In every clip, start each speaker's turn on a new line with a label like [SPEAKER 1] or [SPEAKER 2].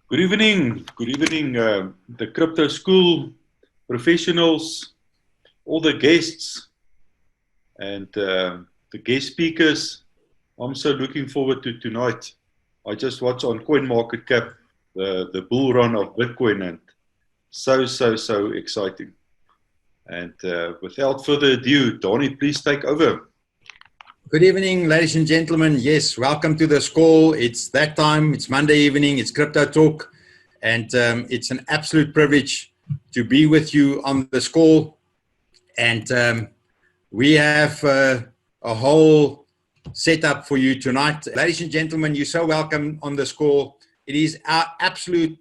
[SPEAKER 1] Good evening, the crypto school professionals, all the guests, and the guest speakers. I'm so looking forward to tonight. I just watched on CoinMarketCap the bull run of Bitcoin, and so exciting. And without further ado, Donnie, please take over.
[SPEAKER 2] Good evening, ladies and gentlemen. Yes, welcome to the school. It's that time. It's Monday evening. It's Crypto Talk. And it's an absolute privilege to be with you on the school. And we have a whole setup for you tonight. Ladies and gentlemen, you're so welcome on the school. It is our absolute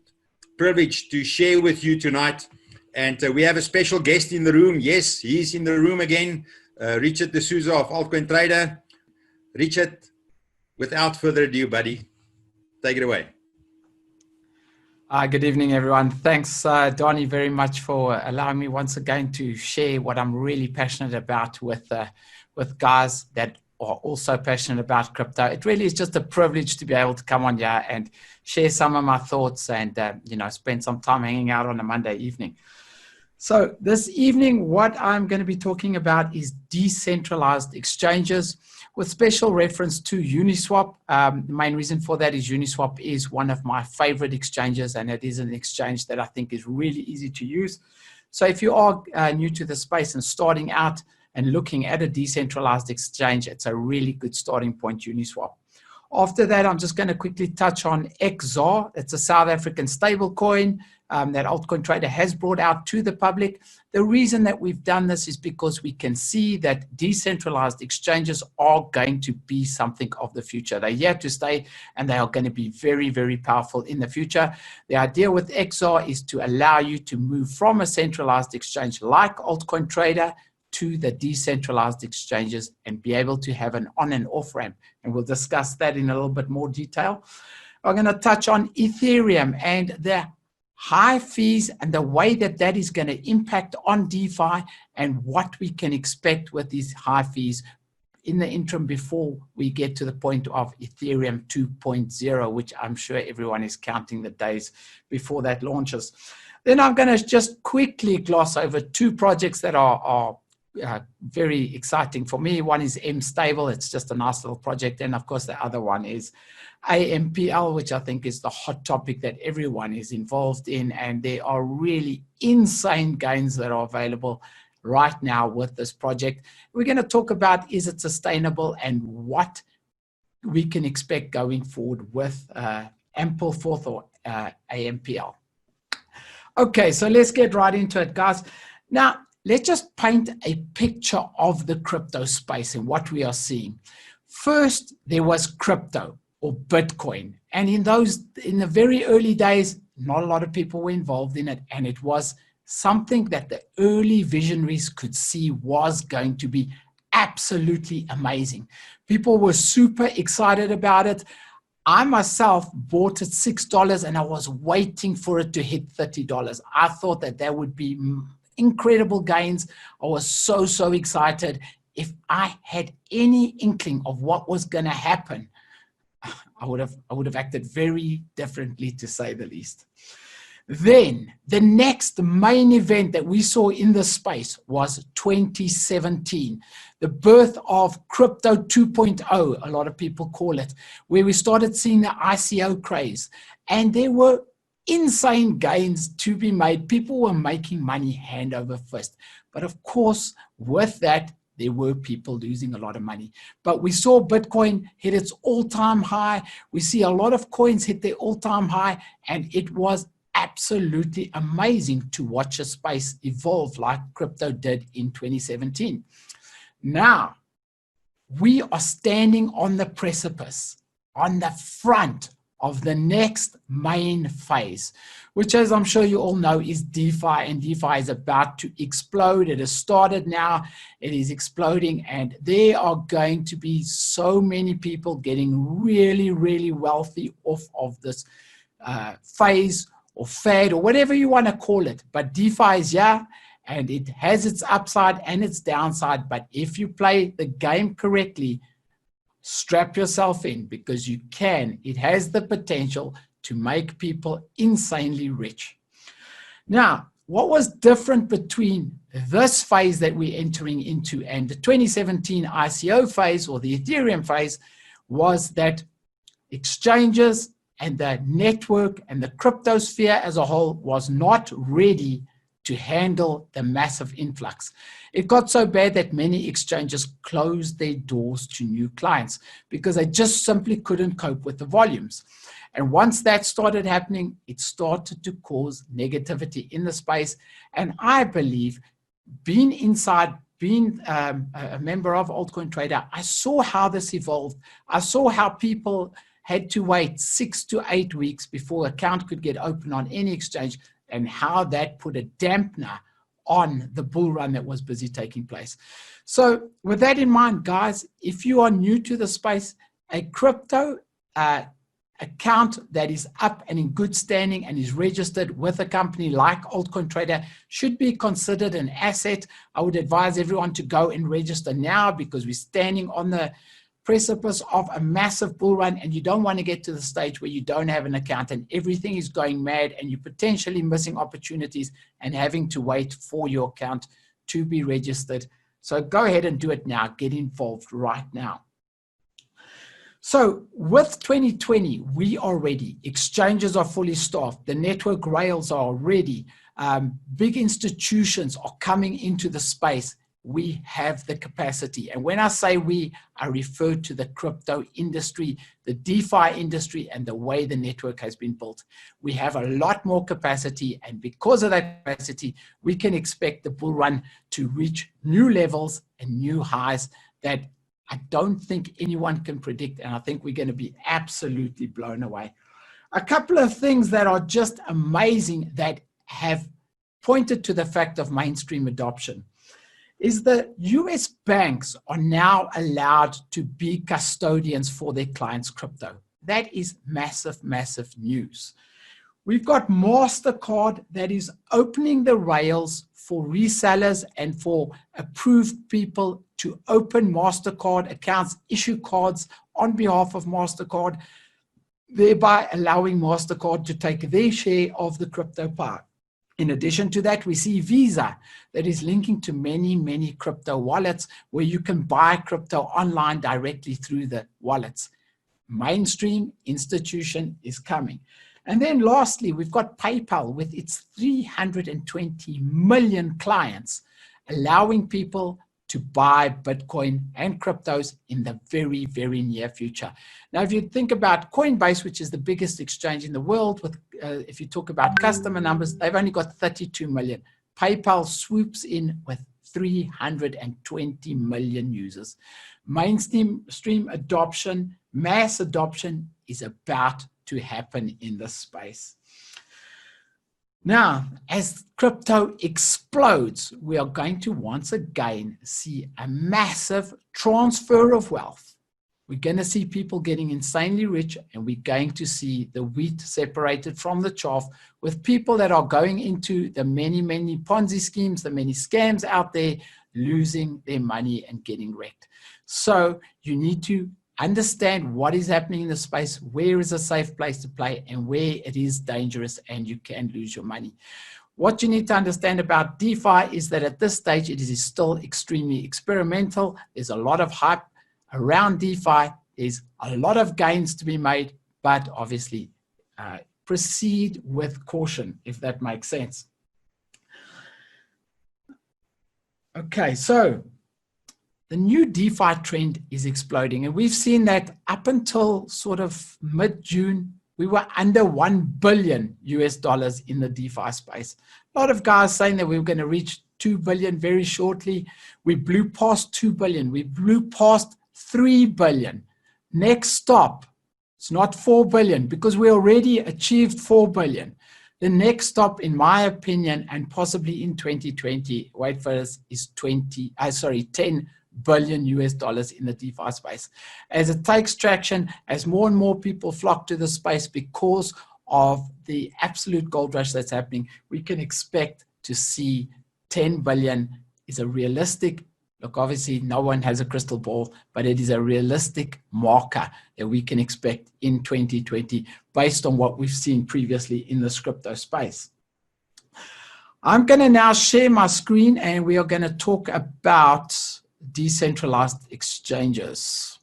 [SPEAKER 2] privilege to share with you tonight. And we have a special guest in the room. Yes, he's in the room again. Richard D'Souza of Altcoin Trader. Richard, without further ado, buddy, take it away.
[SPEAKER 3] Good evening, everyone. Thanks, Donnie, very much for allowing me once again to share what I'm really passionate about with guys that are also passionate about crypto. It really is just a privilege to be able to come on here and share some of my thoughts and spend some time hanging out on a Monday evening. So this evening, what I'm going to be talking about is decentralized exchanges with special reference to Uniswap. The main reason for that is Uniswap is one of my favorite exchanges, and it is an exchange that I think is really easy to use. So if you are new to the space and starting out and looking at a decentralized exchange, it's a really good starting point, Uniswap. After that, I'm just going to quickly touch on xZAR. It's a South African stable coin that Altcoin Trader has brought out to the public. The reason that we've done this is because we can see that decentralized exchanges are going to be something of the future. They're here to stay, and they are going to be very, very powerful in the future. The idea with xZAR is to allow you to move from a centralized exchange like Altcoin Trader to the decentralized exchanges and be able to have an on and off ramp. And we'll discuss that in a little bit more detail. I'm going to touch on Ethereum and the high fees and the way that that is going to impact on DeFi and what we can expect with these high fees in the interim before we get to the point of Ethereum 2.0, which I'm sure everyone is counting the days before that launches. Then I'm going to just quickly gloss over two projects that are very exciting for me. One is mStable. It's just a nice little project. And of course, the other one is AMPL, which I think is the hot topic that everyone is involved in. And there are really insane gains that are available right now with this project. We're going to talk about, is it sustainable and what we can expect going forward with Ampleforth or AMPL. Okay, so let's get right into it, guys. Now, let's just paint a picture of the crypto space and what we are seeing. First, there was crypto or Bitcoin. And in the very early days, not a lot of people were involved in it. And it was something that the early visionaries could see was going to be absolutely amazing. People were super excited about it. I myself bought it $6 and I was waiting for it to hit $30. I thought that there would be incredible gains. I was so excited. If I had any inkling of what was going to happen, I would have acted very differently, to say the least. Then the next main event that we saw in the space was 2017, the birth of Crypto 2.0, a lot of people call it, where we started seeing the ICO craze, and there were insane gains to be made. People were making money hand over fist. But of course, with that, there were people losing a lot of money. But we saw Bitcoin hit its all-time high. We see a lot of coins hit their all-time high, and it was absolutely amazing to watch a space evolve like crypto did in 2017. Now, we are standing on the precipice, on the front of the next main phase, which, as I'm sure you all know, is DeFi, and DeFi is about to explode. It has started now, it is exploding, and there are going to be so many people getting really wealthy off of this phase or fad or whatever you want to call it. But DeFi is here, and it has its upside and its downside. But if you play the game correctly, strap yourself in, because it has the potential to make people insanely rich. Now, what was different between this phase that we're entering into and the 2017 ICO phase or the Ethereum phase was that exchanges and the network and the cryptosphere as a whole was not ready to handle the massive influx. It got so bad that many exchanges closed their doors to new clients because they just simply couldn't cope with the volumes. And once that started happening, it started to cause negativity in the space. And I believe, being inside, being a member of Altcoin Trader, I saw how this evolved. I saw how people had to wait 6 to 8 weeks before an account could get open on any exchange, and how that put a dampener on the bull run that was busy taking place. So with that in mind, guys, if you are new to the space, a crypto account that is up and in good standing and is registered with a company like Altcoin Trader should be considered an asset. I would advise everyone to go and register now, because we're standing on the precipice of a massive bull run, and you don't want to get to the stage where you don't have an account and everything is going mad and you're potentially missing opportunities and having to wait for your account to be registered. So go ahead and do it now. Get involved right now. So with 2020, we are ready. Exchanges are fully staffed. The network rails are ready. Big institutions are coming into the space. We have the capacity. And when I say we, I refer to the crypto industry, the DeFi industry, and the way the network has been built. We have a lot more capacity, and because of that capacity, we can expect the bull run to reach new levels and new highs that I don't think anyone can predict, and I think we're going to be absolutely blown away. A couple of things that are just amazing that have pointed to the fact of mainstream adoption is the US banks are now allowed to be custodians for their clients' crypto. That is massive, massive news. We've got MasterCard that is opening the rails for resellers and for approved people to open MasterCard accounts, issue cards on behalf of MasterCard, thereby allowing MasterCard to take their share of the crypto pie. In addition to that, we see Visa that is linking to many, many crypto wallets where you can buy crypto online directly through the wallets. Mainstream institution is coming. And then lastly, we've got PayPal with its 320 million clients, allowing people to buy Bitcoin and cryptos in the very, very near future. Now, if you think about Coinbase, which is the biggest exchange in the world, with if you talk about customer numbers, they've only got 32 million. PayPal swoops in with 320 million users. Mainstream adoption, mass adoption is about to happen in this space. Now, as crypto explodes, we are going to once again see a massive transfer of wealth. We're going to see people getting insanely rich, and we're going to see the wheat separated from the chaff, with people that are going into the many, many Ponzi schemes, the many scams out there, losing their money and getting wrecked. So you need to understand what is happening in the space, where is a safe place to play, and where it is dangerous and you can lose your money. What you need to understand about DeFi is that at this stage, it is still extremely experimental. There's a lot of hype around DeFi. There's a lot of gains to be made, but obviously proceed with caution, if that makes sense. Okay, so the new DeFi trend is exploding, and we've seen that up until sort of mid-June, we were under $1 billion US in the DeFi space. A lot of guys saying that we were going to reach 2 billion very shortly. We blew past 2 billion. We blew past 3 billion. Next stop, it's not 4 billion, because we already achieved 4 billion. The next stop, in my opinion, and possibly in 2020, wait for this, is 10 billion US in the DeFi space. As it takes traction, as more and more people flock to the space because of the absolute gold rush that's happening, we can expect to see 10 billion is a realistic Look, obviously, no one has a crystal ball, but it is a realistic marker that we can expect in 2020 based on what we've seen previously in this crypto space. I'm going to now share my screen, and we are going to talk about decentralized exchanges.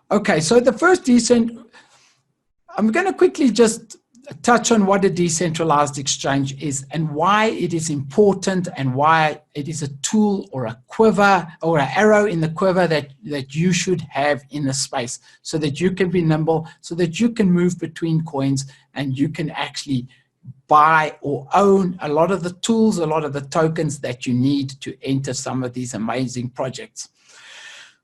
[SPEAKER 3] Okay, so the first I'm going to quickly just touch on what a decentralized exchange is and why it is important and why it is a tool or a quiver or an arrow in the quiver that you should have in the space so that you can be nimble, so that you can move between coins and you can actually buy or own a lot of the tools, a lot of the tokens that you need to enter some of these amazing projects.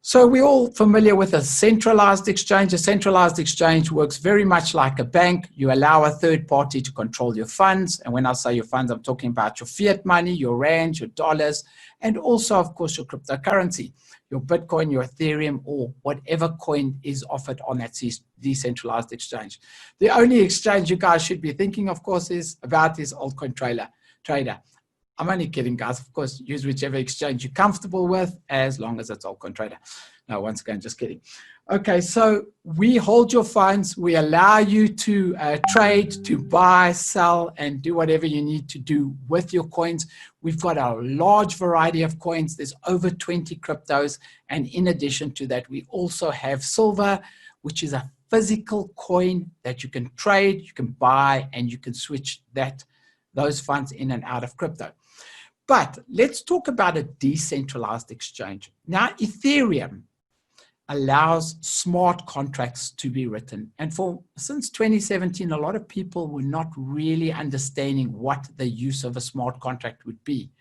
[SPEAKER 3] So we're all familiar with a centralized exchange. A centralized exchange works very much like a bank. You allow a third party to control your funds. And when I say your funds, I'm talking about your fiat money, your rands, your dollars, and also, of course, your cryptocurrency, your Bitcoin, your Ethereum, or whatever coin is offered on that decentralized exchange. The only exchange you guys should be thinking, of course, is Altcoin Trader. I'm only kidding, guys. Of course, use whichever exchange you're comfortable with, as long as it's Altcoin Trader. No, once again, just kidding. Okay, so we hold your funds. We allow you to trade, to buy, sell, and do whatever you need to do with your coins. We've got a large variety of coins. There's over 20 cryptos. And in addition to that, we also have silver, which is a physical coin that you can trade, you can buy, and you can switch those funds in and out of crypto. But let's talk about a decentralized exchange. Now, Ethereum allows smart contracts to be written. And since 2017, a lot of people were not really understanding what the use of a smart contract would be.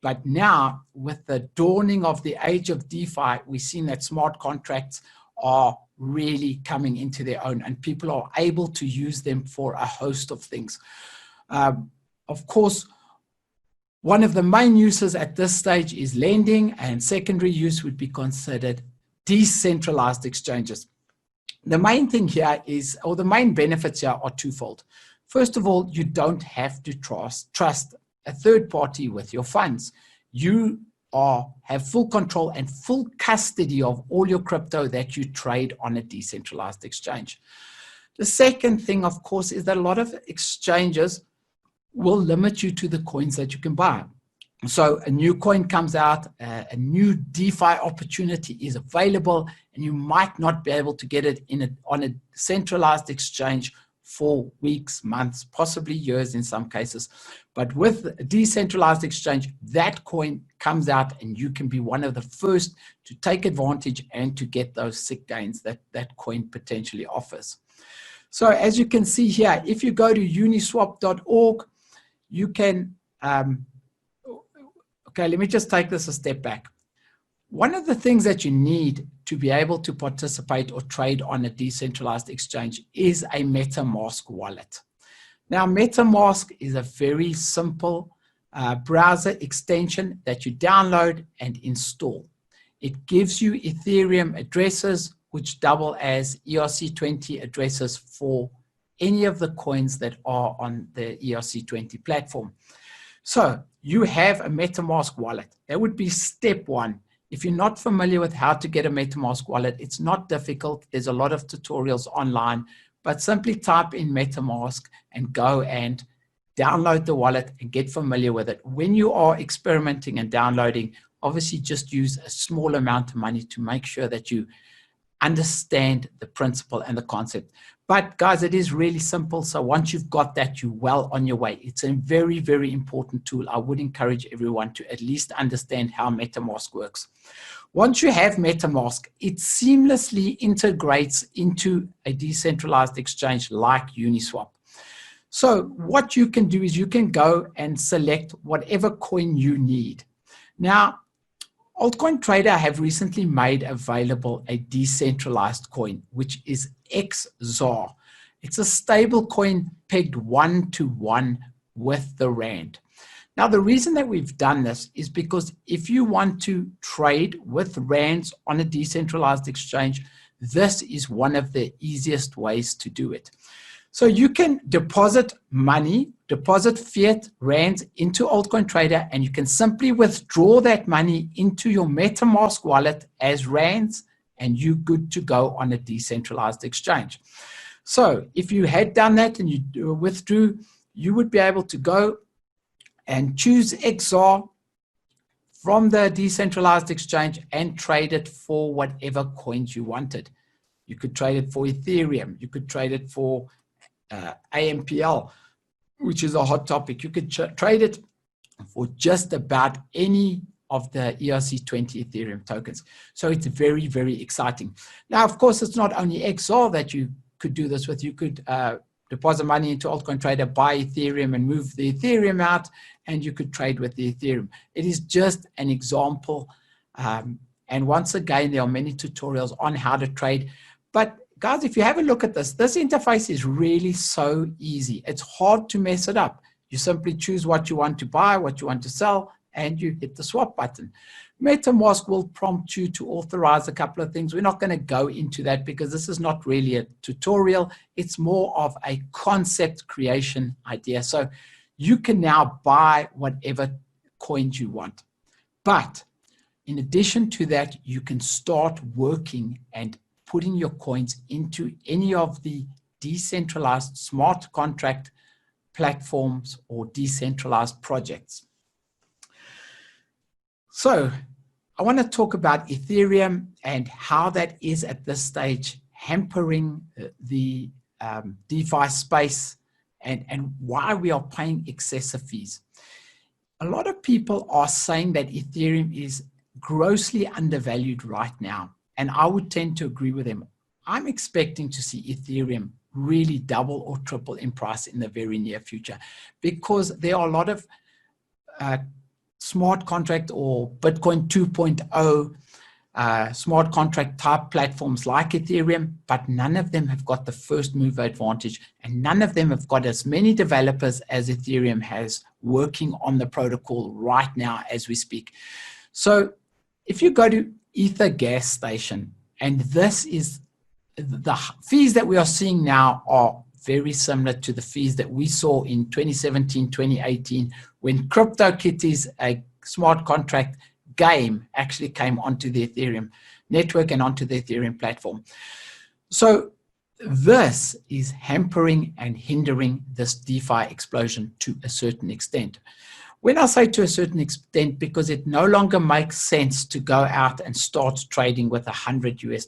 [SPEAKER 3] But now, with the dawning of the age of DeFi, we've seen that smart contracts are really coming into their own, and people are able to use them for a host of things. Of course, one of the main uses at this stage is lending, and secondary use would be considered decentralized exchanges. The main thing here is, or the main benefits here are twofold. First of all, you don't have to trust a third party with your funds. You have full control and full custody of all your crypto that you trade on a decentralized exchange. The second thing, of course, is that a lot of exchanges will limit you to the coins that you can buy. So a new coin comes out, a new DeFi opportunity is available, and you might not be able to get it on a centralized exchange for weeks, months, possibly years in some cases. But with a decentralized exchange, that coin comes out and you can be one of the first to take advantage and to get those sick gains that that coin potentially offers. So as you can see here, if you go to uniswap.org, you can, okay, let me just take this a step back. One of the things that you need to be able to participate or trade on a decentralized exchange is a Metamask wallet. Now, Metamask is a very simple browser extension that you download and install. It gives you Ethereum addresses, which double as ERC20 addresses for any of the coins that are on the ERC20 platform. So you have a Metamask wallet. That would be step one. If you're not familiar with how to get a Metamask wallet, it's not difficult. There's a lot of tutorials online, but simply type in Metamask and go and download the wallet and get familiar with it. When you are experimenting and downloading, obviously just use a small amount of money to make sure that you understand the principle and the concept. But guys, it is really simple. So once you've got that, you're well on your way. It's a very, very important tool. I would encourage everyone to at least understand how Metamask works. Once you have Metamask, it seamlessly integrates into a decentralized exchange like Uniswap. So what you can do is you can go and select whatever coin you need. Now, Altcoin Trader have recently made available a decentralized coin, which is xZAR. It's a stable coin pegged 1-to-1 with the rand. Now, the reason that we've done this is because if you want to trade with rands on a decentralized exchange, this is one of the easiest ways to do it. So you can deposit money, deposit fiat rands into Altcoin Trader, and you can simply withdraw that money into your Metamask wallet as rands, and you're good to go on a decentralized exchange. So if you had done that and you withdrew, you would be able to go and choose xZAR from the decentralized exchange and trade it for whatever coins you wanted. You could trade it for Ethereum. You could trade it for AMPL, which is a hot topic. You could trade it for just about any of the ERC20 Ethereum tokens. So it's very, very exciting. Now, of course, it's not only xZAR that you could do this with. You could deposit money into Altcoin Trader, buy Ethereum and move the Ethereum out, and you could trade with the Ethereum. It is just an example. And once again, there are many tutorials on how to trade. But guys, if you have a look at this interface is really so easy. It's hard to mess it up. You simply choose what you want to buy, what you want to sell, and you hit the swap button. Metamask will prompt you to authorize a couple of things. We're not going to go into that because this is not really a tutorial. It's more of a concept creation idea. So you can now buy whatever coins you want. But in addition to that, you can start working and putting your coins into any of the decentralized smart contract platforms or decentralized projects. So I want to talk about Ethereum and how that is at this stage hampering the DeFi space and why we are paying excessive fees. A lot of people are saying that Ethereum is grossly undervalued right now. And I would tend to agree with them. I'm expecting to see Ethereum really double or triple in price in the very near future because there are a lot of smart contract or Bitcoin 2.0 smart contract type platforms like Ethereum, but none of them have got the first mover advantage and none of them have got as many developers as Ethereum has working on the protocol right now as we speak. So if you go to Ether gas station, and this is the fees that we are seeing now are very similar to the fees that we saw in 2017, 2018, when CryptoKitties, a smart contract game, actually came onto the Ethereum network and onto the Ethereum platform. So this is hampering and hindering this DeFi explosion to a certain extent. When I say to a certain extent, because it no longer makes sense to go out and start trading with $100 US.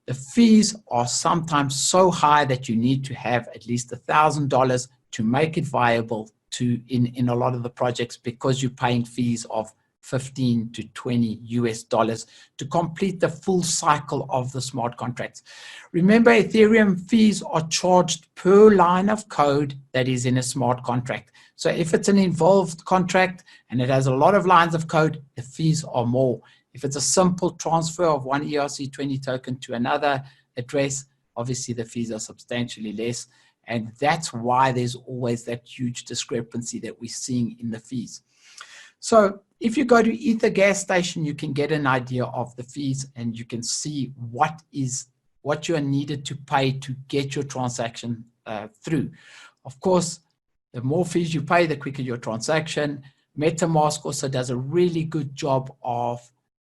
[SPEAKER 3] The fees are sometimes so high that you need to have at least $1,000 to make it viable in a lot of the projects because you're paying fees of $15 to $20 US to complete the full cycle of the smart contracts. Remember, Ethereum fees are charged per line of code that is in a smart contract. So if it's an involved contract and it has a lot of lines of code, the fees are more. If it's a simple transfer of one ERC20 token to another address, obviously the fees are substantially less. And that's why there's always that huge discrepancy that we're seeing in the fees. So if you go to Ether gas station, you can get an idea of the fees and you can see what you are needed to pay to get your transaction through. Of course, the more fees you pay, the quicker your transaction. Metamask also does a really good job of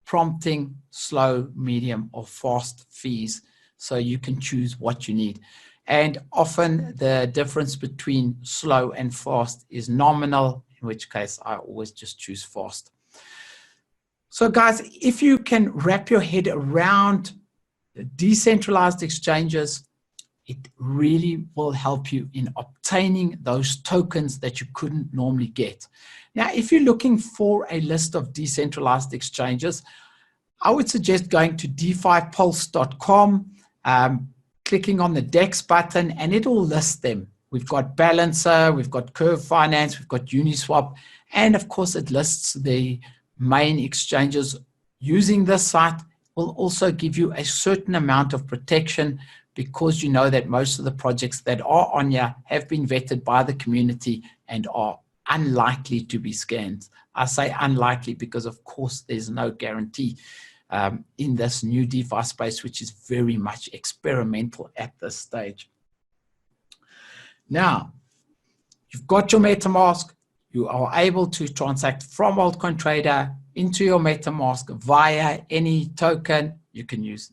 [SPEAKER 3] prompting slow, medium, or fast fees, so you can choose what you need. And often the difference between slow and fast is nominal, in which case I always just choose fast. So guys, if you can wrap your head around decentralized exchanges, it really will help you in obtaining those tokens that you couldn't normally get. Now, if you're looking for a list of decentralized exchanges, I would suggest going to DeFiPulse.com, clicking on the DEX button, and it will list them. We've got Balancer, we've got Curve Finance, we've got Uniswap, and of course it lists the main exchanges. Using this site will also give you a certain amount of protection because you know that most of the projects that are on here have been vetted by the community and are unlikely to be scammed. I say unlikely because, of course, there's no guarantee in this new DeFi space, which is very much experimental at this stage. Now, you've got your MetaMask. You are able to transact from Altcoin Trader into your MetaMask via any token. You can use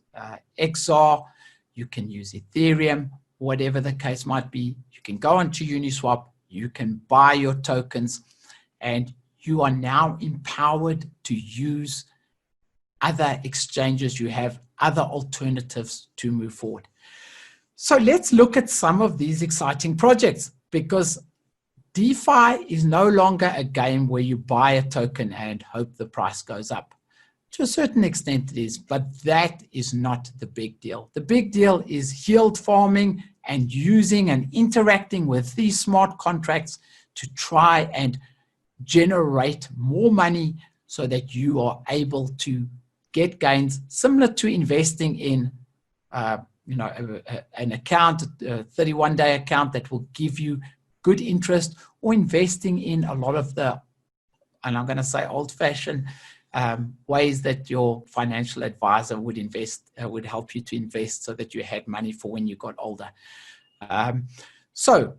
[SPEAKER 3] xZAR, you can use Ethereum, whatever the case might be. You can go onto Uniswap, you can buy your tokens, and you are now empowered to use other exchanges. You have other alternatives to move forward. So let's look at some of these exciting projects, because DeFi is no longer a game where you buy a token and hope the price goes up. To a certain extent it is, but that is not the big deal. The big deal is yield farming and using and interacting with these smart contracts to try and generate more money so that you are able to get gains, similar to investing in an account, a 31-day account that will give you good interest, or investing in a lot of the, and I'm going to say old-fashioned ways that your financial advisor would invest, would help you to invest so that you had money for when you got older. So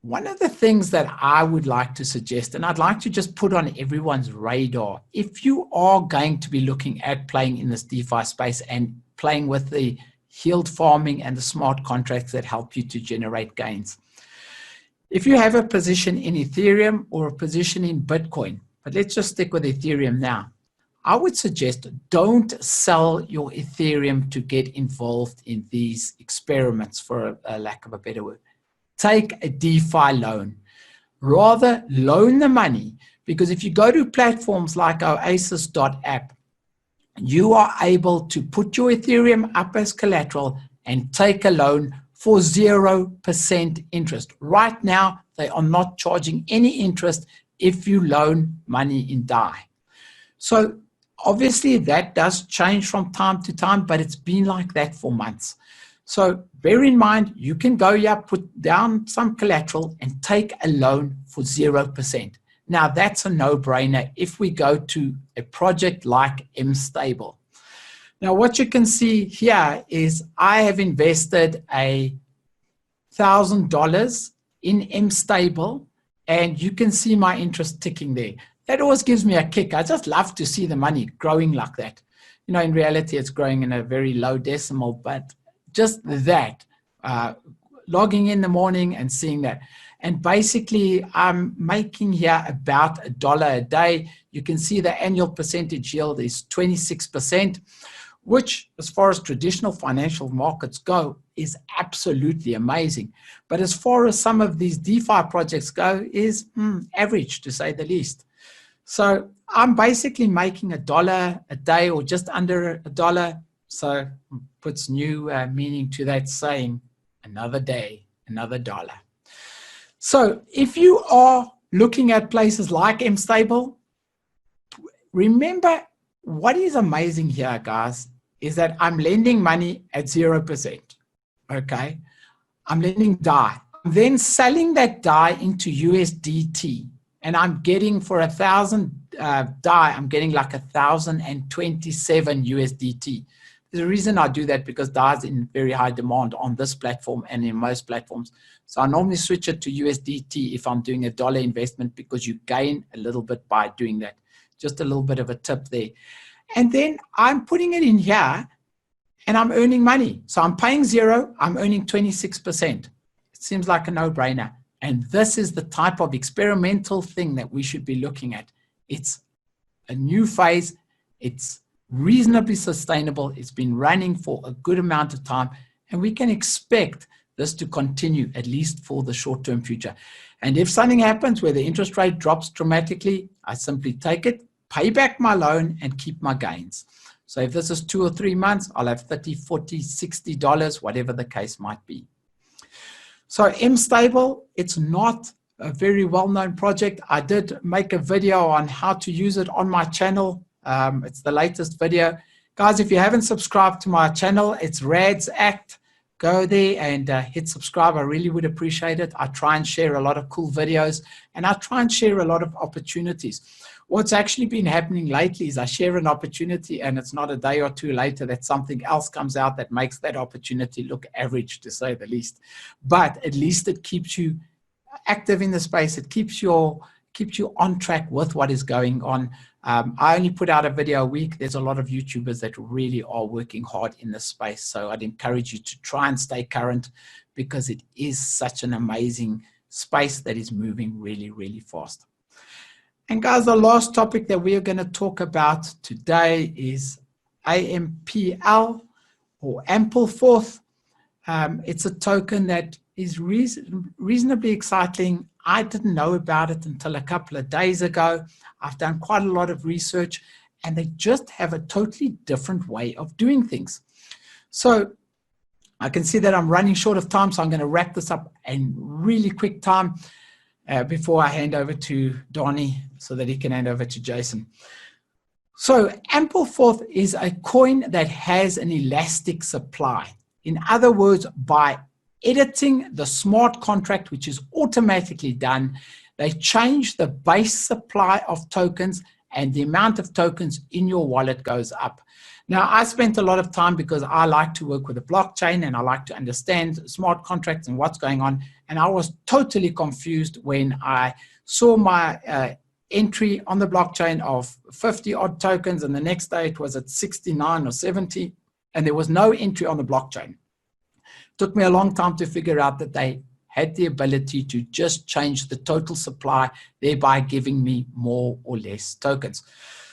[SPEAKER 3] one of the things that I would like to suggest, and I'd like to just put on everyone's radar, if you are going to be looking at playing in this DeFi space and playing with the yield farming and the smart contracts that help you to generate gains. If you have a position in Ethereum or a position in Bitcoin, but let's just stick with Ethereum now, I would suggest don't sell your Ethereum to get involved in these experiments, for a lack of a better word. Take a DeFi loan. Rather loan the money, because if you go to platforms like oasis.app, you are able to put your Ethereum up as collateral and take a loan for 0% interest. Right now, they are not charging any interest if you loan money in DAI. So obviously that does change from time to time, but it's been like that for months. So bear in mind, you can go here, put down some collateral and take a loan for 0%. Now that's a no-brainer if we go to a project like mStable. Now what you can see here is I have invested $1,000 in mStable, and you can see my interest ticking there. That always gives me a kick. I just love to see the money growing like that. You know, in reality, it's growing in a very low decimal, but just that, logging in the morning and seeing that. And basically, I'm making here about $1 a day. You can see the annual percentage yield is 26%, which, as far as traditional financial markets go, is absolutely amazing. But as far as some of these DeFi projects go, is average, to say the least. So I'm basically making $1 a day, or just under $1. So puts new meaning to that saying, another day, another dollar. So if you are looking at places like mStable, remember what is amazing here, guys, is that I'm lending money at 0%. Okay, I'm lending DAI. I'm then selling that DAI into USDT, and I'm getting for 1,000 DAI, I'm getting like 1,027 USDT. There's a reason I do that, because DAI is in very high demand on this platform and in most platforms. So I normally switch it to USDT if I'm doing a dollar investment, because you gain a little bit by doing that. Just a little bit of a tip there. And then I'm putting it in here and I'm earning money. So I'm paying 0, I'm earning 26%. It seems like a no-brainer. And this is the type of experimental thing that we should be looking at. It's a new phase. It's reasonably sustainable. It's been running for a good amount of time, and we can expect this to continue at least for the short-term future. And if something happens where the interest rate drops dramatically, I simply take it, pay back my loan, and keep my gains. So if this is 2 or 3 months, I'll have $30, $40, $60, whatever the case might be. So mStable, it's not a very well-known project. I did make a video on how to use it on my channel. It's the latest video. Guys, if you haven't subscribed to my channel, it's Rads Act. Go there and hit subscribe. I really would appreciate it. I try and share a lot of cool videos, and I try and share a lot of opportunities. What's actually been happening lately is I share an opportunity, and it's not a day or two later that something else comes out that makes that opportunity look average, to say the least. But at least it keeps you active in the space. It keeps you on track with what is going on. I only put out a video a week. There's a lot of YouTubers that really are working hard in this space. So I'd encourage you to try and stay current, because it is such an amazing space that is moving really, really fast. And guys, the last topic that we are going to talk about today is AMPL or Ampleforth. It's a token that is reasonably exciting. I didn't know about it until a couple of days ago. I've done quite a lot of research, and they just have a totally different way of doing things. So I can see that I'm running short of time, so I'm going to wrap this up in really quick time before I hand over to Donnie so that he can hand over to Jason. So Ampleforth is a coin that has an elastic supply. In other words, by editing the smart contract, which is automatically done, they change the base supply of tokens, and the amount of tokens in your wallet goes up. Now, I spent a lot of time, because I like to work with a blockchain and I like to understand smart contracts and what's going on. And I was totally confused when I saw my entry on the blockchain of 50 odd tokens, and the next day it was at 69 or 70, and there was no entry on the blockchain. Took me a long time to figure out that they had the ability to just change the total supply, thereby giving me more or less tokens.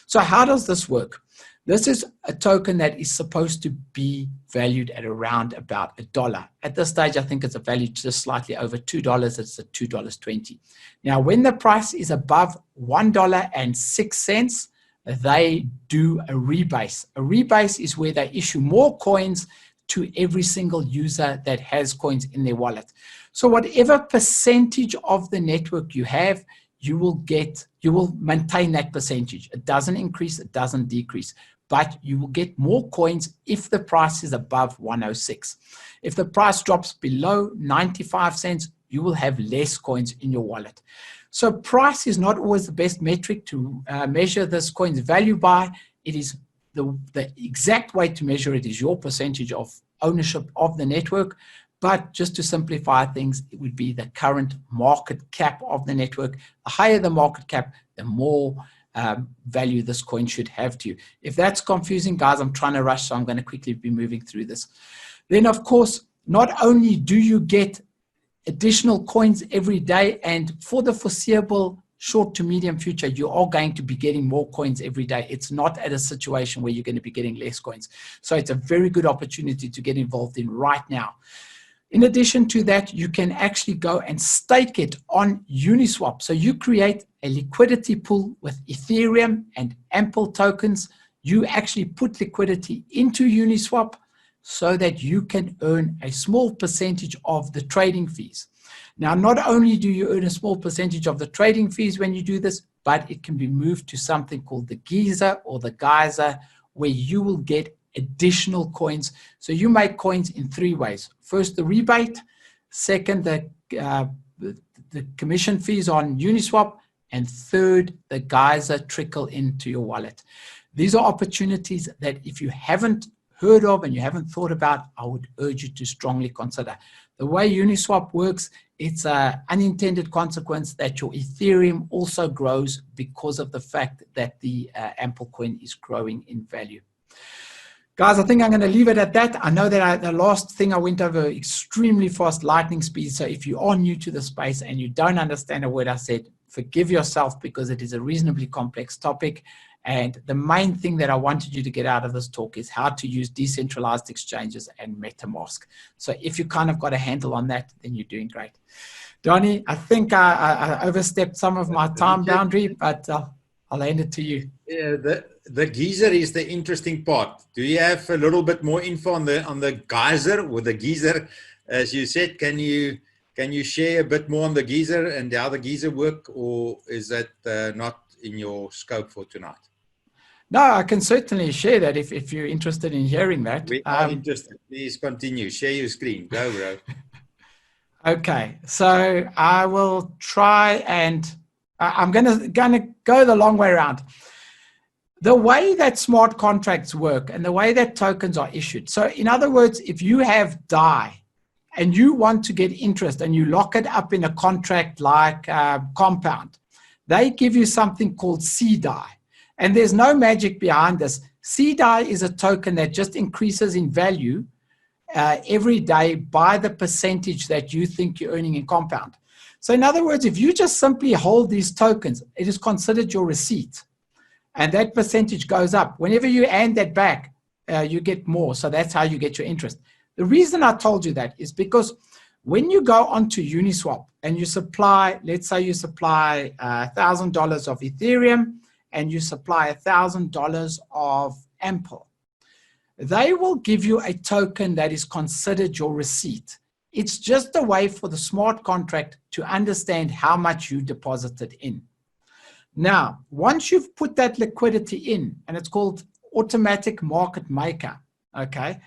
[SPEAKER 3] So how does this work? This is a token that is supposed to be valued at around about $1. At this stage, I think it's a value just slightly over $2. It's at $2.20. Now, when the price is above $1.06, they do a rebase. A rebase is where they issue more coins to every single user that has coins in their wallet. So whatever percentage of the network you have, you will maintain that percentage. It doesn't increase, it doesn't decrease, but you will get more coins if the price is above 106. If the price drops below 95 cents, you will have less coins in your wallet. So price is not always the best metric to measure this coin's value by. It is the exact way to measure it is your percentage of ownership of the network. But just to simplify things, it would be the current market cap of the network. The higher the market cap, the more value this coin should have to you. If that's confusing, guys, I'm trying to rush, so I'm going to quickly be moving through this. Then, of course, not only do you get additional coins every day, and for the foreseeable short to medium future, you are going to be getting more coins every day. It's not at a situation where you're going to be getting less coins. So it's a very good opportunity to get involved in right now. In addition to that, you can actually go and stake it on Uniswap. So you create a liquidity pool with Ethereum and AMPL tokens. You actually put liquidity into Uniswap so that you can earn a small percentage of the trading fees. Now, not only do you earn a small percentage of the trading fees when you do this, but it can be moved to something called the xZAR or the xZAR, where you will get additional coins. So you make coins in three ways. First, the rebate. Second, the commission fees on Uniswap. And third, the xZAR trickle into your wallet. These are opportunities that if you haven't heard of and you haven't thought about, I would urge you to strongly consider. The way Uniswap works, it's an unintended consequence that your Ethereum also grows because of the fact that the AMPL coin is growing in value. Guys, I think I'm going to leave it at that. I know that the last thing I went over extremely fast, lightning speed. So if you are new to the space and you don't understand a word I said, forgive yourself, because it is a reasonably complex topic. And the main thing that I wanted you to get out of this talk is how to use decentralized exchanges and Metamask. So if you kind of got a handle on that, then you're doing great. Donnie, I think I overstepped some of my time boundary, but I'll hand it to you.
[SPEAKER 2] Yeah, the xZAR is the interesting part. Do you have a little bit more info on the xZAR or the xZAR? As you said, can you share a bit more on the xZAR and how the xZAR work, or is that not in your scope for tonight?
[SPEAKER 3] No, I can certainly share that if you're interested in hearing that.
[SPEAKER 2] We are interested. Please continue. Share your screen. Go, bro.
[SPEAKER 3] Okay, so I will try and I'm gonna go the long way around. The way that smart contracts work and the way that tokens are issued. So in other words, if you have DAI and you want to get interest and you lock it up in a contract like Compound, they give you something called CDAI. And there's no magic behind this. CDAI is a token that just increases in value every day by the percentage that you think you're earning in Compound. So in other words, if you just simply hold these tokens, it is considered your receipt. And that percentage goes up. Whenever you hand that back, you get more. So that's how you get your interest. The reason I told you that is because when you go onto Uniswap and you supply, let's say you supply $1,000 of Ethereum and you supply $1,000 of AMPL, they will give you a token that is considered your receipt. It's just a way for the smart contract to understand how much you deposited in. Now, once you've put that liquidity in, and it's called automatic market maker, okay,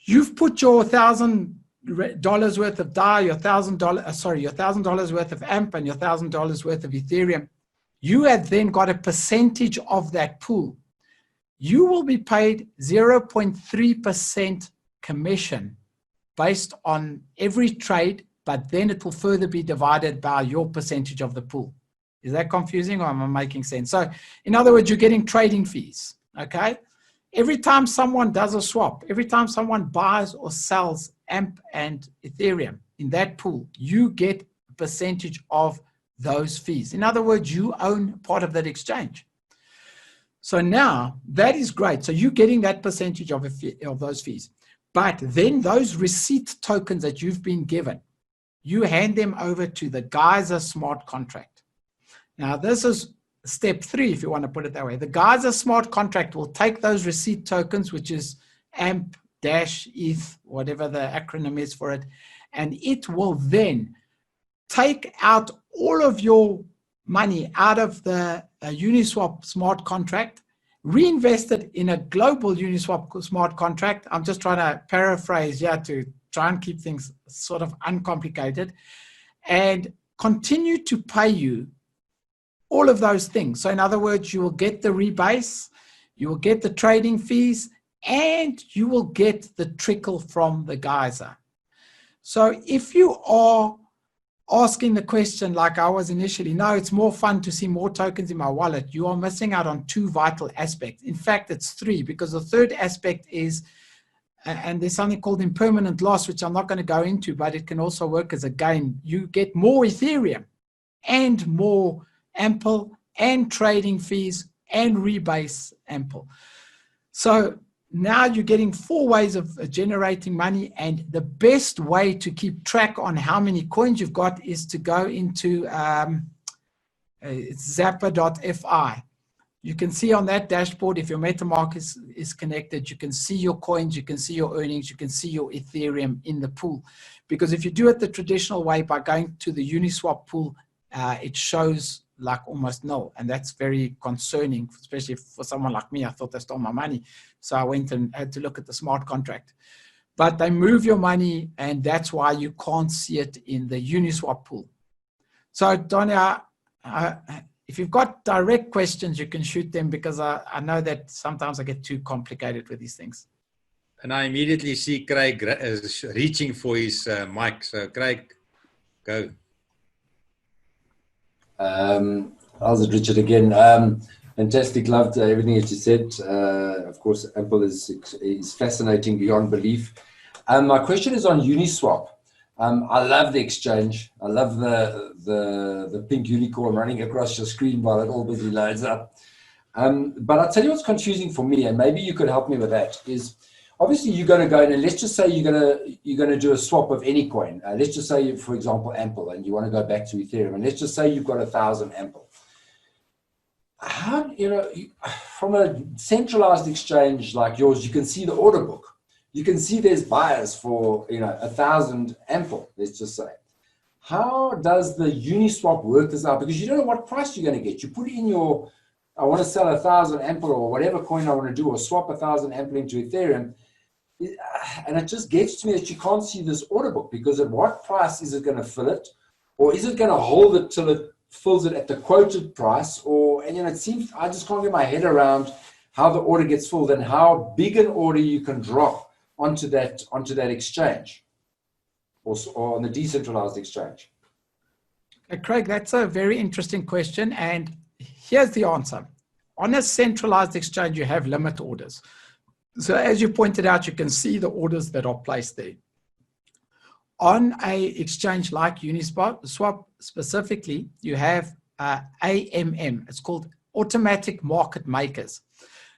[SPEAKER 3] you've put your $1,000 worth of DAI, your $1,000 worth of AMP, and your $1,000 worth of Ethereum. You have then got a percentage of that pool. You will be paid 0.3% commission based on every trade, but then it will further be divided by your percentage of the pool. Is that confusing or am I making sense? So in other words, you're getting trading fees, okay? Every time someone does a swap, every time someone buys or sells AMP and Ethereum in that pool, you get a percentage of those fees. In other words, you own part of that exchange. So now that is great. So you're getting that percentage of those fees. But then those receipt tokens that you've been given, you hand them over to the xZAR smart contract. Now, this is step 3, if you want to put it that way. The xZAR smart contract will take those receipt tokens, which is AMP-ETH, whatever the acronym is for it, and it will then take out all of your money out of the Uniswap smart contract, reinvest it in a global Uniswap smart contract. I'm just trying to paraphrase here to try and keep things sort of uncomplicated, and continue to pay you all of those things. So in other words, you will get the rebase, you will get the trading fees, and you will get the trickle from the xZAR. So if you are asking the question like I was initially, no, it's more fun to see more tokens in my wallet, you are missing out on 2 vital aspects. In fact, it's 3, because the third aspect is, and there's something called impermanent loss, which I'm not going to go into, but it can also work as a gain. You get more Ethereum and more AMPL and trading fees and rebase AMPL. So now you're getting 4 ways of generating money, and the best way to keep track on how many coins you've got is to go into zapper.fi. You can see on that dashboard, if your Metamask is connected, you can see your coins, you can see your earnings, you can see your Ethereum in the pool. Because if you do it the traditional way by going to the Uniswap pool, it shows like almost no, and that's very concerning, especially for someone like me. I thought they stole my money, so I went and had to look at the smart contract. But they move your money, and that's why you can't see it in the Uniswap pool. So Donnie, if you've got direct questions, you can shoot them, because I know that sometimes I get too complicated with these things.
[SPEAKER 2] And I immediately see Craig is reaching for his mic. So Craig, go.
[SPEAKER 4] How's it, Richard, again? Fantastic, loved everything that you said. Of course, AMPL is fascinating beyond belief. My question is on Uniswap. I love the exchange. I love the pink unicorn running across your screen while it all busy loads up. But I'll tell you what's confusing for me, and maybe you could help me with that, is obviously you're going to go in and let's just say you're going to do a swap of any coin. Let's just say, for example, AMPL, and you want to go back to Ethereum, and let's just say you've got 1,000 AMPL. How, from a centralized exchange like yours, you can see the order book. You can see there's buyers for 1,000 AMPL, let's just say. How does the Uniswap work this out? Because you don't know what price you're going to get. You put in your, I want to sell 1,000 AMPL or whatever coin I want to do, or swap 1,000 AMPL into Ethereum. And it just gets to me that you can't see this order book, because at what price is it going to fill it? Or is it going to hold it till it fills it at the quoted price, or, and it seems, I just can't get my head around how the order gets filled and how big an order you can drop onto that exchange, or on the decentralized exchange.
[SPEAKER 3] Craig, that's a very interesting question, and here's the answer. On a centralized exchange, you have limit orders. So as you pointed out, you can see the orders that are placed there. On a exchange like Uniswap specifically, you have AMM. It's called Automatic Market Makers.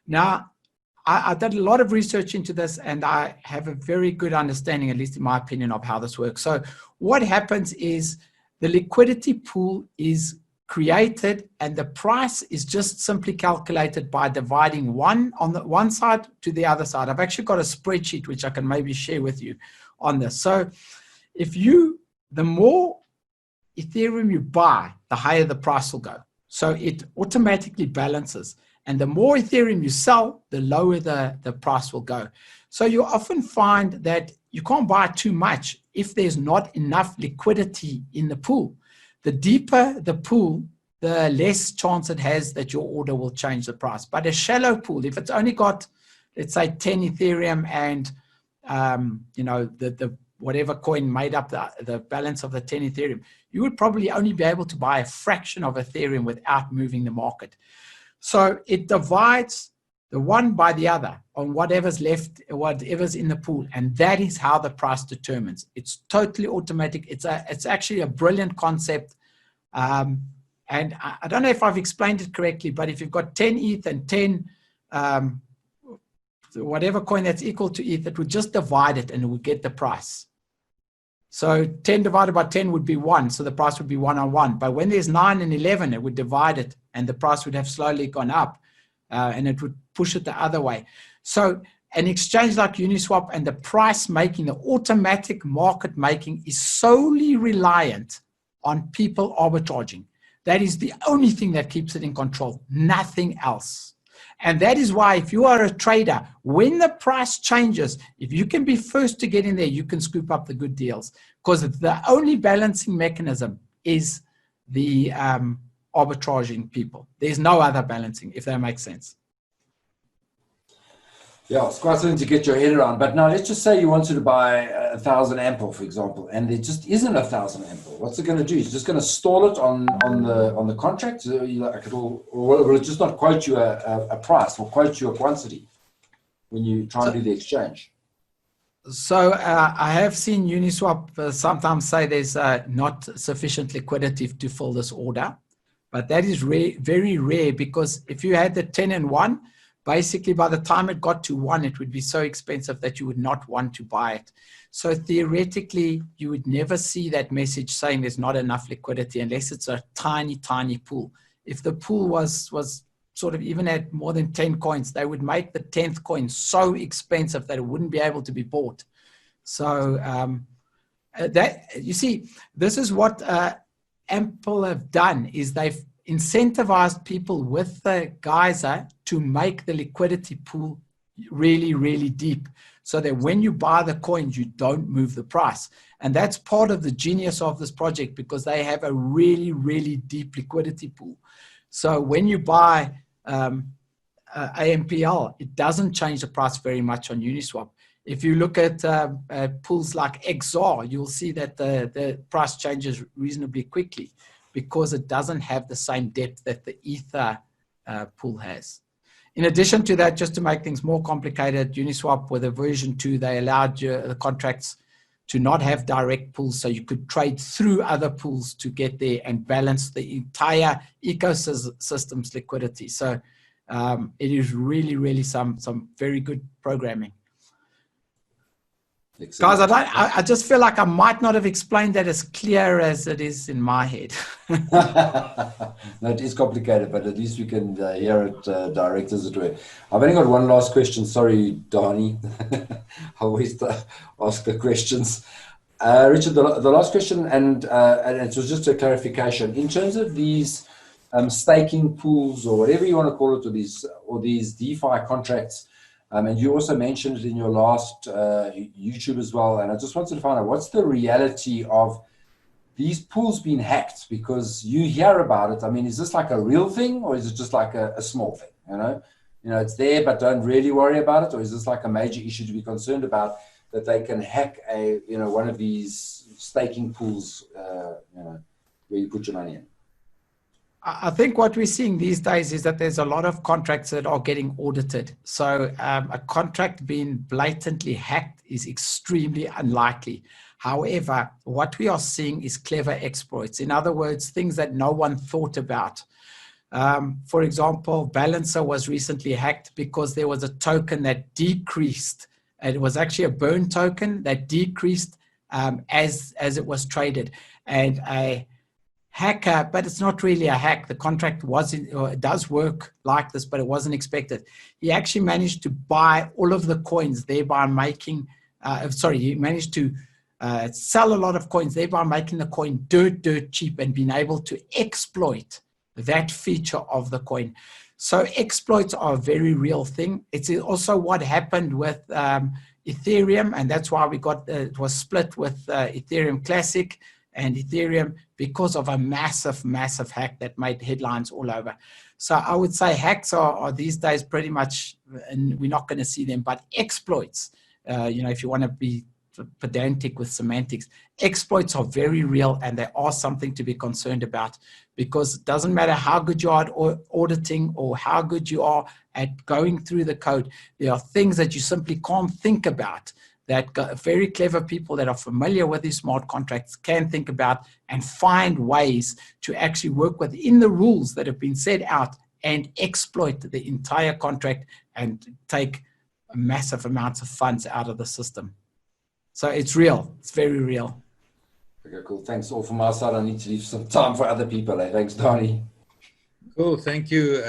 [SPEAKER 3] Now, I did a lot of research into this, and I have a very good understanding, at least in my opinion, of how this works. So what happens is the liquidity pool is created, and the price is just simply calculated by dividing one on the one side to the other side. I've actually got a spreadsheet which I can maybe share with you on this. So the more Ethereum you buy, the higher the price will go. So it automatically balances. And the more Ethereum you sell, the lower the price will go. So you often find that you can't buy too much if there's not enough liquidity in the pool. The deeper the pool, the less chance it has that your order will change the price. But a shallow pool, if it's only got, let's say, 10 Ethereum and the whatever coin made up the balance of the 10 Ethereum, you would probably only be able to buy a fraction of Ethereum without moving the market. So it divides the one by the other on whatever's left, whatever's in the pool, and that is how the price determines. It's totally automatic. It's actually a brilliant concept, and I don't know if I've explained it correctly, but if you've got 10 ETH and 10 whatever coin that's equal to ETH, it would just divide it and it would get the price. So 10 divided by 10 would be 1, so the price would be 1 on 1. But when there's 9 and 11, it would divide it, and the price would have slowly gone up, and it would push it the other way. So an exchange like Uniswap and the price making, the automatic market making, is solely reliant on people arbitraging. That is the only thing that keeps it in control, nothing else. And that is why if you are a trader, when the price changes, if you can be first to get in there, you can scoop up the good deals, because the only balancing mechanism is the arbitraging people. There's no other balancing, if that makes sense.
[SPEAKER 4] Yeah, it's quite something to get your head around. But now let's just say you wanted to buy 1,000 AMPL, for example, and it just isn't 1,000 AMPL. What's it going to do? It's just going to stall it on the contract, or will it just not quote you a price or quote you a quantity when you try and do the exchange?
[SPEAKER 3] So I have seen Uniswap sometimes say there's not sufficient liquidity to fill this order, but that is very rare, because if you had the 10 and 1, basically by the time it got to 1, it would be so expensive that you would not want to buy it. So theoretically, you would never see that message saying there's not enough liquidity unless it's a tiny, tiny pool. If the pool was sort of even at more than 10 coins, they would make the 10th coin so expensive that it wouldn't be able to be bought. So that, you see, this is what AMPL have done, is they've incentivized people with the geyser to make the liquidity pool really, really deep, so that when you buy the coins, you don't move the price. And that's part of the genius of this project, because they have a really, really deep liquidity pool. So when you buy AMPL, it doesn't change the price very much on Uniswap. If you look at pools like xZAR, you'll see that the price changes reasonably quickly, because it doesn't have the same depth that the Ether pool has. In addition to that, just to make things more complicated, Uniswap with a version 2, they allowed the contracts to not have direct pools, so you could trade through other pools to get there and balance the entire ecosystem's liquidity. So it is really, really some very good programming.
[SPEAKER 4] Excellent.
[SPEAKER 3] Guys, I just feel like I might not have explained that as clear as it is in my head.
[SPEAKER 4] No, it is complicated, but at least we can hear it direct, as it were. I've only got one last question. Sorry, Donnie. I always ask the questions. Richard, the last question, and it was just a clarification. In terms of these staking pools, or whatever you want to call it, or these DeFi contracts, and you also mentioned it in your last YouTube as well, and I just wanted to find out, what's the reality of these pools been hacked? Because you hear about it. I mean, is this like a real thing, or is it just like a small thing? It's there, but don't really worry about it, or is this like a major issue to be concerned about, that they can hack one of these staking pools, where you put your money in?
[SPEAKER 3] I think what we're seeing these days is that there's a lot of contracts that are getting audited. So a contract being blatantly hacked is extremely unlikely. However, what we are seeing is clever exploits. In other words, things that no one thought about. For example, Balancer was recently hacked because there was a token that decreased. It was actually a burn token that decreased as it was traded. And a hacker, but it's not really a hack. The contract it does work like this, but it wasn't expected. He actually managed to buy all of the coins, thereby making, he managed to sell a lot of coins, thereby making the coin dirt cheap and being able to exploit that feature of the coin. So exploits are a very real thing. It's also what happened with Ethereum, and that's why it was split with Ethereum Classic and Ethereum, because of a massive hack that made headlines all over. So I would say hacks are these days pretty much, and we're not going to see them, but exploits, if you want to be pedantic with semantics, exploits are very real, and they are something to be concerned about, because it doesn't matter how good you are at auditing or how good you are at going through the code. There are things that you simply can't think about that very clever people that are familiar with these smart contracts can think about and find ways to actually work within the rules that have been set out and exploit the entire contract and take massive amounts of funds out of the system. So it's real. It's very real.
[SPEAKER 4] Okay, cool. Thanks all from our side. I need to leave some time for other people. Thanks, Donnie.
[SPEAKER 2] Cool. Thank you,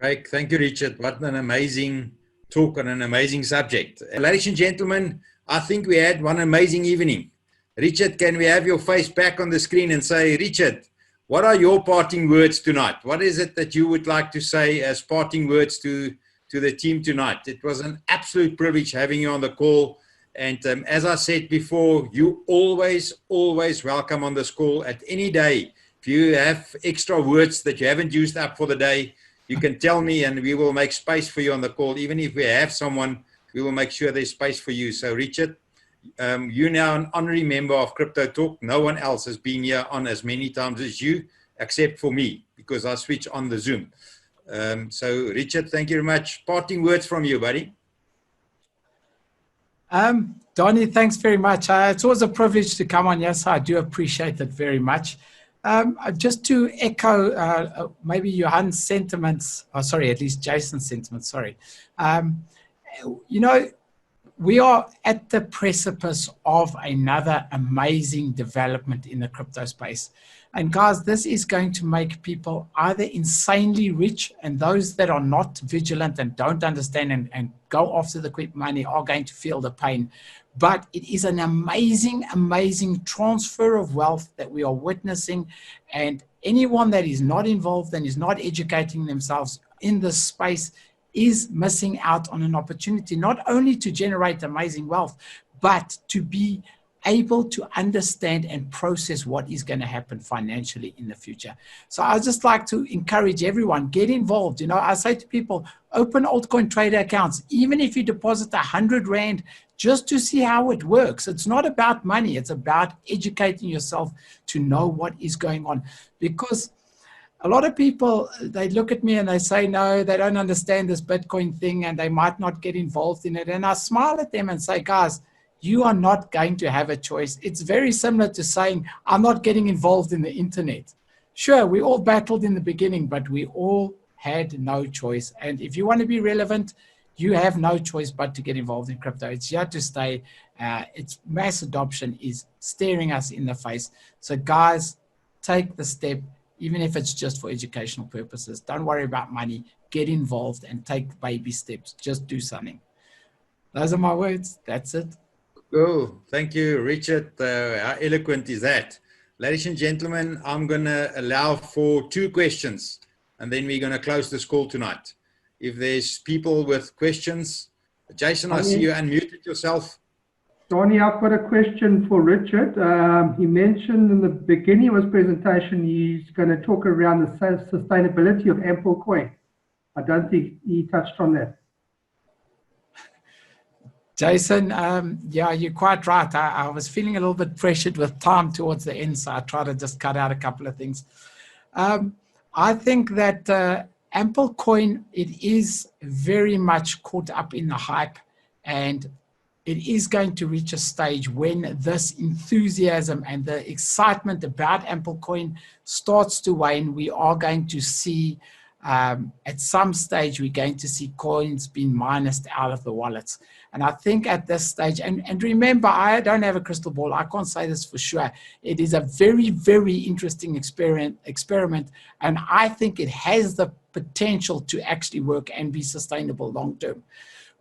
[SPEAKER 2] Craig. Thank you, Richard. What an amazing talk on an amazing subject. Ladies and gentlemen, I think we had one amazing evening. Richard, can we have your face back on the screen and say, Richard, what are your parting words tonight? What is it that you would like to say as parting words to the team tonight? It was an absolute privilege having you on the call. And as I said before, you always welcome on this call at any day. If you have extra words that you haven't used up for the day, you can tell me and we will make space for you on the call. Even if we have someone, we will make sure there's space for you. So Richard, you're now an honorary member of Crypto Talk. No one else has been here on as many times as you, except for me, because I switch on the Zoom. So Richard, thank you very much. Parting words from you, buddy.
[SPEAKER 3] Donnie, thanks very much. It's always a privilege to come on. Yes, I do appreciate it very much. Just to echo maybe Johan's sentiments, at least Jason's sentiments, we are at the precipice of another amazing development in the crypto space. And guys, this is going to make people either insanely rich, and those that are not vigilant and don't understand and go after the quick money are going to feel the pain. But it is an amazing transfer of wealth that we are witnessing. And anyone that is not involved and is not educating themselves in this space is missing out on an opportunity, not only to generate amazing wealth, but to be able to understand and process what is going to happen financially in the future. So I just like to encourage everyone, get involved. I say to people, open Altcoin Trader accounts, even if you deposit 100 Rand, just to see how it works. It's not about money. It's about educating yourself to know what is going on. Because a lot of people, they look at me and they say, no, they don't understand this Bitcoin thing and they might not get involved in it. And I smile at them and say, guys, you are not going to have a choice. It's very similar to saying, I'm not getting involved in the internet. Sure, we all battled in the beginning, but we all had no choice. And if you want to be relevant, you have no choice but to get involved in crypto. It's here to stay. Its mass adoption is staring us in the face. So guys, take the step, even if it's just for educational purposes. Don't worry about money. Get involved and take baby steps. Just do something. Those are my words. That's it.
[SPEAKER 2] Oh, thank you, Richard. How eloquent is that? Ladies and gentlemen, I'm going to allow for 2 questions, and then we're going to close this call tonight. If there's people with questions, Jason, I see you unmuted yourself.
[SPEAKER 5] Donnie, I've got a question for Richard. He mentioned in the beginning of his presentation he's going to talk around the sustainability of AMPL coin. I don't think he touched on that.
[SPEAKER 3] Jason, yeah, you're quite right. I was feeling a little bit pressured with time towards the end, so I tried to just cut out a couple of things. I think that AMPL coin, it is very much caught up in the hype, and it is going to reach a stage when this enthusiasm and the excitement about AMPL coin starts to wane. We are going to see, at some stage, we're going to see coins being minused out of the wallets. And I think at this stage, and remember, I don't have a crystal ball. I can't say this for sure. It is a very, very interesting experiment. And I think it has the potential to actually work and be sustainable long term.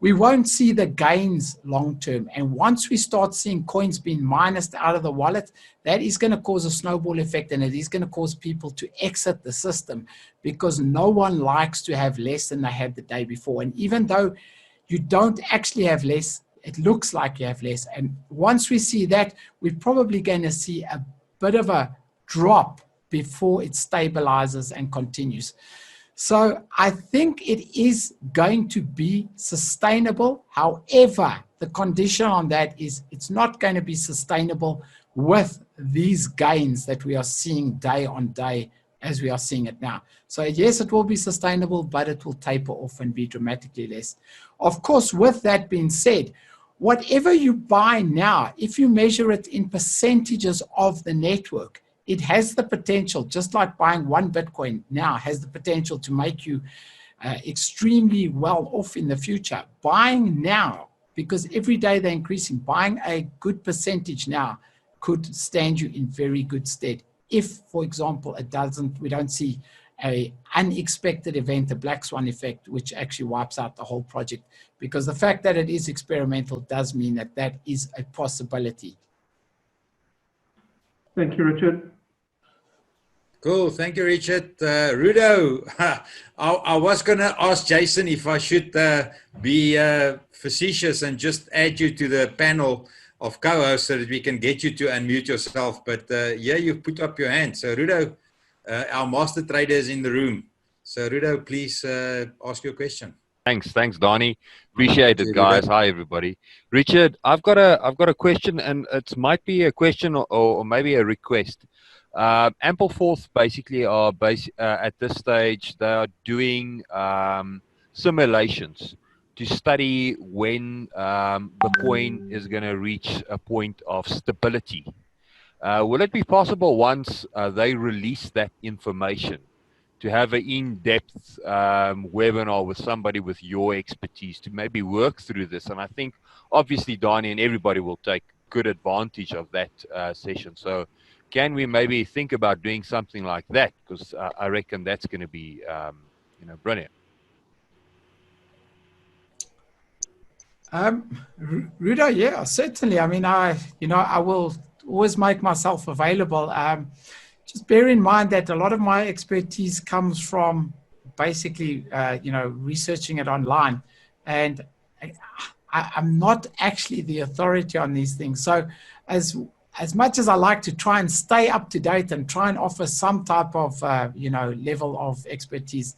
[SPEAKER 3] We won't see the gains long term. And once we start seeing coins being minused out of the wallet, that is going to cause a snowball effect, and it is going to cause people to exit the system, because no one likes to have less than they had the day before. And even though you don't actually have less, it looks like you have less. And once we see that, we're probably going to see a bit of a drop before it stabilizes and continues. So I think it is going to be sustainable. However, the condition on that is it's not going to be sustainable with these gains that we are seeing day on day as we are seeing it now. So yes, it will be sustainable, but it will taper off and be dramatically less. Of course, with that being said, whatever you buy now, if you measure it in percentages of the network, it has the potential, just like buying one Bitcoin now has the potential to make you extremely well off in the future. Buying now, because every day they're increasing, buying a good percentage now could stand you in very good stead. If, for example, we don't see an unexpected event, a black swan effect, which actually wipes out the whole project. Because the fact that it is experimental does mean that that is a possibility.
[SPEAKER 5] Thank you, Richard.
[SPEAKER 2] Cool. Thank you, Richard. Rudo, I was going to ask Jason if I should be facetious and just add you to the panel of co-hosts so that we can get you to unmute yourself. But yeah, you've put up your hand. So Rudo, our master trader is in the room. So Rudo, please ask your question.
[SPEAKER 6] Thanks, Donnie. Appreciate it, guys. Hi, everybody. Richard, I've got a question, and it might be a question or maybe a request. Ampleforth basically are at this stage, they are doing simulations to study when the coin is going to reach a point of stability. Will it be possible once they release that information to have an in-depth webinar with somebody with your expertise to maybe work through this? And I think obviously Donnie and everybody will take good advantage of that session. So can we maybe think about doing something like that? Because I reckon that's going to be, brilliant.
[SPEAKER 3] Rudo, yeah, certainly. I mean, I will always make myself available. Just bear in mind that a lot of my expertise comes from basically, researching it online, and I'm not actually the authority on these things. So as much as I like to try and stay up to date and try and offer some type of, level of expertise,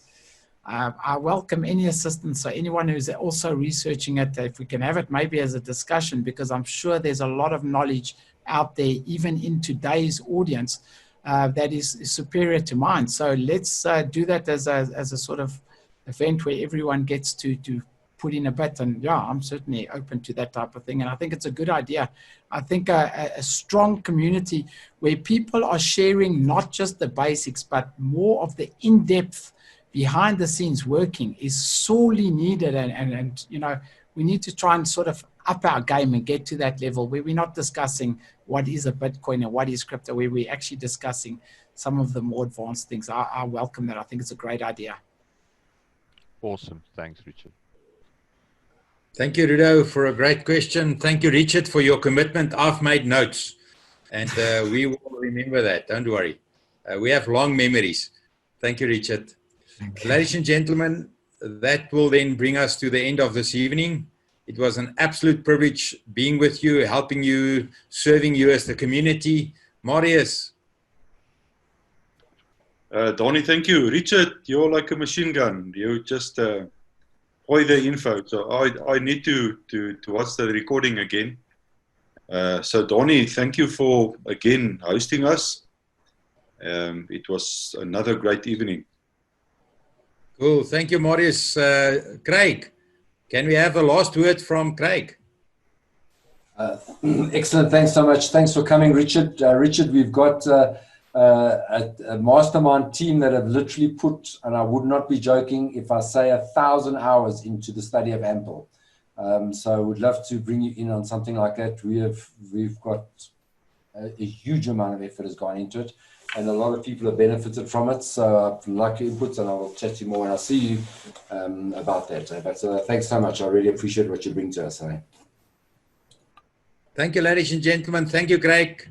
[SPEAKER 3] I welcome any assistance. So anyone who's also researching it, if we can have it maybe as a discussion, because I'm sure there's a lot of knowledge out there, even in today's audience, that is superior to mine. So let's do that as a sort of event where everyone gets to put in a bit. And yeah, I'm certainly open to that type of thing. And I think it's a good idea. I think a strong community where people are sharing not just the basics, but more of the in-depth behind the scenes working is sorely needed. And we need to try and sort of up our game and get to that level where we're not discussing what is a Bitcoin and what is crypto, where we're actually discussing some of the more advanced things. I welcome that. I think it's a great idea.
[SPEAKER 6] Awesome. Thanks, Richard.
[SPEAKER 2] Thank you, Rudo, for a great question. Thank you, Richard, for your commitment. I've made notes, and we will remember that. Don't worry. We have long memories. Thank you, Richard.
[SPEAKER 3] Thank you.
[SPEAKER 2] Ladies and gentlemen, that will then bring us to the end of this evening. It was an absolute privilege being with you, helping you, serving you as the community. Marius.
[SPEAKER 1] Donnie, thank you. Richard, you're like a machine gun. You just play the info. So I need to watch the recording again. So Donnie, thank you for again hosting us. It was another great evening.
[SPEAKER 2] Cool. Thank you, Marius. Craig, can we have a last word from Craig?
[SPEAKER 4] Excellent. Thanks so much. Thanks for coming, Richard. Richard, we've got a mastermind team that have literally put, and I would not be joking if I say 1,000 hours into the study of AMPL. So I would love to bring you in on something like that. We've got a huge amount of effort has gone into it, and a lot of people have benefited from it. So I'd like your inputs, and I will chat to you more when I see you about that. But thanks so much. I really appreciate what you bring to us.
[SPEAKER 2] Thank you, ladies and gentlemen. Thank you, Craig.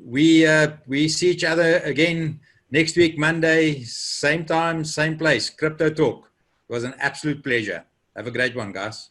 [SPEAKER 2] We see each other again next week, Monday, same time, same place, Crypto Talk. It was an absolute pleasure. Have a great one, guys.